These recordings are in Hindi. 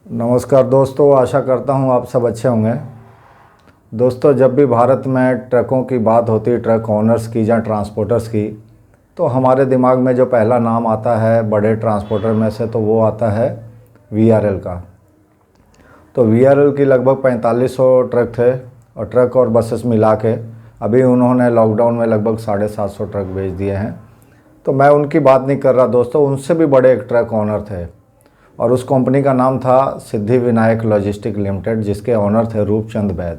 नमस्कार दोस्तों, आशा करता हूँ आप सब अच्छे होंगे। दोस्तों, जब भी भारत में ट्रकों की बात होती है, ट्रक ओनर्स की या ट्रांसपोर्टर्स की, तो हमारे दिमाग में जो पहला नाम आता है बड़े ट्रांसपोर्टर में से, तो वो आता है वीआरएल का। तो वीआरएल की लगभग 4500 ट्रक थे और ट्रक और बसेस मिला के अभी उन्होंने लॉकडाउन में लगभग 750 ट्रक बेच दिए हैं। तो मैं उनकी बात नहीं कर रहा दोस्तों, उनसे भी बड़े एक ट्रक ओनर थे और उस कंपनी का नाम था सिद्धि विनायक लॉजिस्टिक लिमिटेड, जिसके ओनर थे रूपचंद बैद।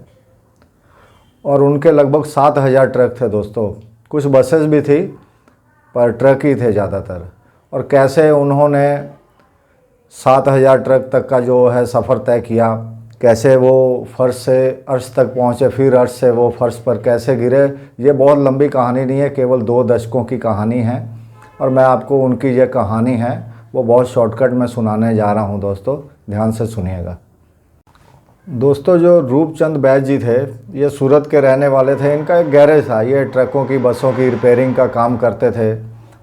और उनके लगभग 7000 ट्रक थे दोस्तों। कुछ बसेस भी थी पर ट्रक ही थे ज़्यादातर। और कैसे उन्होंने 7000 ट्रक तक का जो है सफ़र तय किया, कैसे वो फर्श से अर्श तक पहुँचे, फिर अर्श से वो फर्श पर कैसे गिरे, ये बहुत लंबी कहानी नहीं है, केवल 2 दशकों की कहानी है। और मैं आपको उनकी ये कहानी है वो बहुत शॉर्टकट में सुनाने जा रहा हूँ दोस्तों, ध्यान से सुनिएगा। दोस्तों, जो रूपचंद बैद जी थे ये सूरत के रहने वाले थे। इनका एक गैरेज था, ये ट्रकों की बसों की रिपेयरिंग का काम करते थे।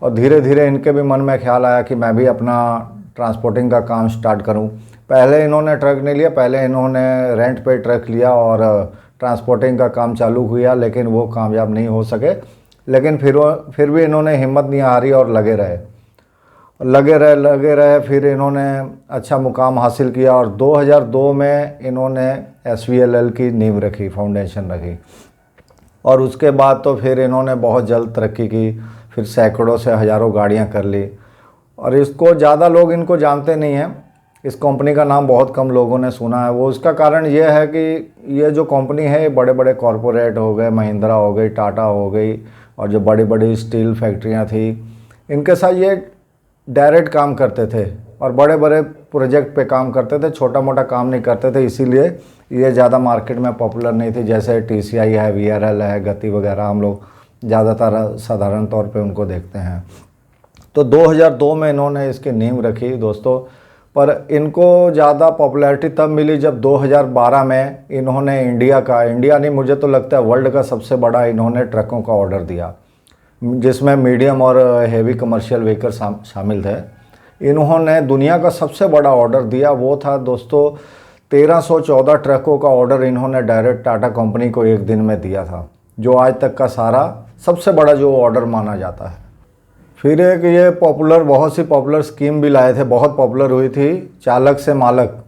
और धीरे धीरे इनके भी मन में ख्याल आया कि मैं भी अपना ट्रांसपोर्टिंग का काम स्टार्ट करूं। पहले इन्होंने ट्रक नहीं लिया, पहले इन्होंने रेंट पे ट्रक लिया और ट्रांसपोर्टिंग का काम चालू किया, लेकिन वो कामयाब नहीं हो सके। लेकिन फिर भी इन्होंने हिम्मत नहीं हारी और लगे रहे। फिर इन्होंने अच्छा मुकाम हासिल किया और 2002 में इन्होंने SVLL की नींव रखी, फाउंडेशन रखी। और उसके बाद तो फिर इन्होंने बहुत जल्द तरक्की की, फिर सैकड़ों से हज़ारों गाड़ियां कर ली। और इसको ज़्यादा लोग इनको जानते नहीं हैं, इस कंपनी का नाम बहुत कम लोगों ने सुना है। वो उसका कारण ये है कि ये जो कंपनी है, बड़े बड़े कॉरपोरेट हो गए, महिंद्रा हो गई, टाटा हो गई, और जो बड़ी बड़ी स्टील फैक्ट्रियाँ थी, इनके साथ ये डायरेक्ट काम करते थे और बड़े बड़े प्रोजेक्ट पे काम करते थे, छोटा मोटा काम नहीं करते थे। इसीलिए ये ज़्यादा मार्केट में पॉपुलर नहीं थी। जैसे TCI है, VRL है, गति वगैरह, हम लोग ज़्यादातर साधारण तौर पे उनको देखते हैं। तो 2002 में इन्होंने इसकी नींव रखी दोस्तों। पर इनको ज़्यादा पॉपुलैरिटी तब मिली जब 2012 में इन्होंने इंडिया नहीं, मुझे तो लगता है वर्ल्ड का सबसे बड़ा इन्होंने ट्रकों का ऑर्डर दिया, जिसमें मीडियम और हेवी कमर्शियल व्हीकल शामिल थे। इन्होंने दुनिया का सबसे बड़ा ऑर्डर दिया, वो था दोस्तों 1314 ट्रकों का ऑर्डर इन्होंने डायरेक्ट टाटा कंपनी को एक दिन में दिया था, जो आज तक का सारा सबसे बड़ा जो ऑर्डर माना जाता है। फिर एक ये बहुत सी पॉपुलर स्कीम भी लाए थे, बहुत पॉपुलर हुई थी, चालक से मालक।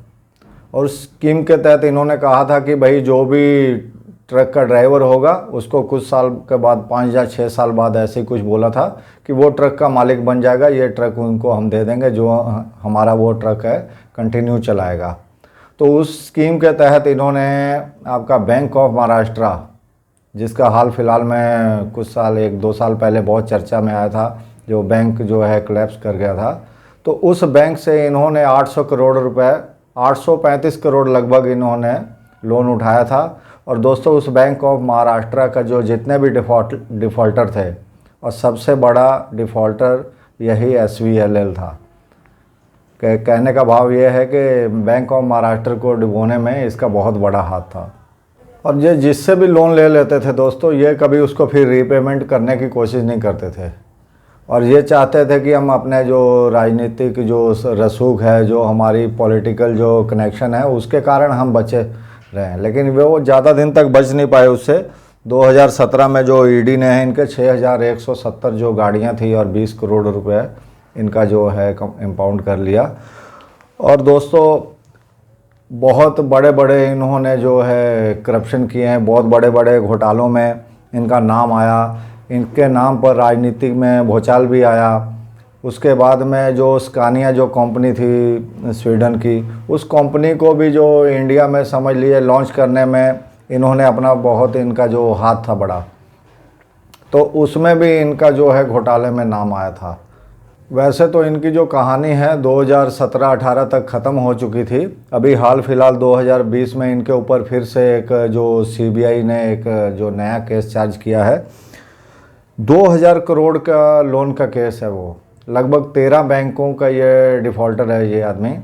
और उस स्कीम के तहत इन्होंने कहा था कि भाई जो भी ट्रक का ड्राइवर होगा उसको कुछ साल के बाद, 5 या 6 साल बाद, ऐसे ही कुछ बोला था कि वो ट्रक का मालिक बन जाएगा। ये ट्रक उनको हम दे देंगे जो हमारा वो ट्रक है कंटिन्यू चलाएगा। तो उस स्कीम के तहत इन्होंने आपका बैंक ऑफ महाराष्ट्र, जिसका हाल फिलहाल में कुछ साल, 1-2 साल पहले बहुत चर्चा में आया था, जो बैंक जो है कोलैप्स कर गया था, तो उस बैंक से इन्होंने 800 करोड़ रुपए, 835 करोड़ लगभग इन्होंने लोन उठाया था। और दोस्तों, उस बैंक ऑफ महाराष्ट्र का जो जितने भी डिफ़ॉल्टर थे, और सबसे बड़ा डिफ़ॉल्टर यही SVLL था। कहने का भाव ये है कि बैंक ऑफ महाराष्ट्र को डुबोने में इसका बहुत बड़ा हाथ था। और ये जिससे भी लोन ले लेते थे दोस्तों, ये कभी उसको फिर रीपेमेंट करने की कोशिश नहीं करते थे। और ये चाहते थे कि हम अपने जो राजनीतिक जो रसूख है, जो हमारी पॉलिटिकल जो कनेक्शन है, उसके कारण हम बचे रहे। लेकिन वो ज़्यादा दिन तक बच नहीं पाए उससे। 2017 में जो ED ने इनके 6170 जो गाड़ियाँ थी और 20 करोड़ रुपए इनका जो है इम्पाउंड कर लिया। और दोस्तों, बहुत बड़े बड़े इन्होंने जो है करप्शन किए हैं, बहुत बड़े बड़े घोटालों में इनका नाम आया। इनके नाम पर राजनीतिक में भूचाल भी आया। उसके बाद में जो स्कानिया जो कंपनी थी स्वीडन की, उस कंपनी को भी जो इंडिया में समझ लिए लॉन्च करने में इन्होंने अपना बहुत, इनका जो हाथ था बड़ा, तो उसमें भी इनका जो है घोटाले में नाम आया था। वैसे तो इनकी जो कहानी है 2017-18 तक ख़त्म हो चुकी थी। अभी हाल फिलहाल 2020 में इनके ऊपर फिर से एक जो CBI ने एक जो नया केस चार्ज किया है। 2000 करोड़ का लोन का केस है। वो लगभग 13 बैंकों का ये डिफ़ॉल्टर है ये आदमी,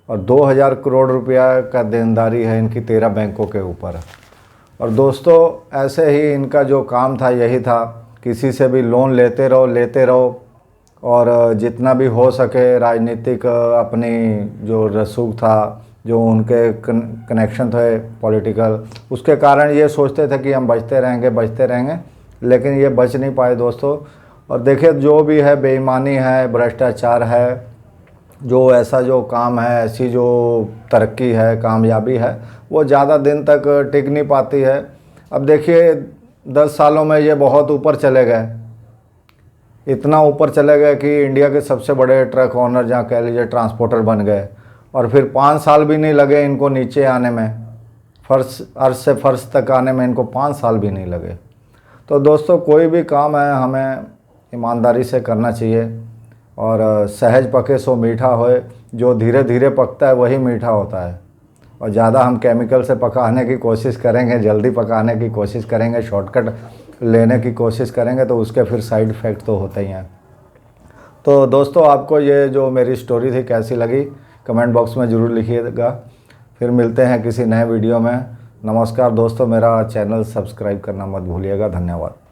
और 2000 करोड़ रुपया का देनदारी है इनकी 13 बैंकों के ऊपर। और दोस्तों, ऐसे ही इनका जो काम था यही था किसी से भी लोन लेते रहो और जितना भी हो सके राजनीतिक अपनी जो रसूख था, जो उनके कनेक्शन थे पॉलिटिकल, उसके कारण ये सोचते थे कि हम बचते रहेंगे, लेकिन ये बच नहीं पाए दोस्तों। और देखिए जो भी है, बेईमानी है, भ्रष्टाचार है, जो ऐसा जो काम है, ऐसी जो तरक्की है, कामयाबी है, वो ज़्यादा दिन तक टिक नहीं पाती है। अब देखिए 10 सालों में ये बहुत ऊपर चले गए, इतना ऊपर चले गए कि इंडिया के सबसे बड़े ट्रक ओनर, जहाँ कह लीजिए ट्रांसपोर्टर बन गए। और फिर 5 साल भी नहीं लगे इनको नीचे आने में, अर्श से फर्श तक आने में इनको 5 साल भी नहीं लगे। तो दोस्तों कोई भी काम है हमें ईमानदारी से करना चाहिए, और सहज पके सो मीठा होए, जो धीरे धीरे पकता है वही मीठा होता है। और ज़्यादा हम केमिकल से पकाने की कोशिश करेंगे, जल्दी पकाने की कोशिश करेंगे, शॉर्टकट लेने की कोशिश करेंगे, तो उसके फिर साइड इफ़ेक्ट तो होते ही हैं। तो दोस्तों आपको ये जो मेरी स्टोरी थी कैसी लगी, कमेंट बॉक्स में ज़रूर लिखिएगा। फिर मिलते हैं किसी नए वीडियो में। नमस्कार दोस्तों, मेरा चैनल सब्सक्राइब करना मत भूलिएगा। धन्यवाद।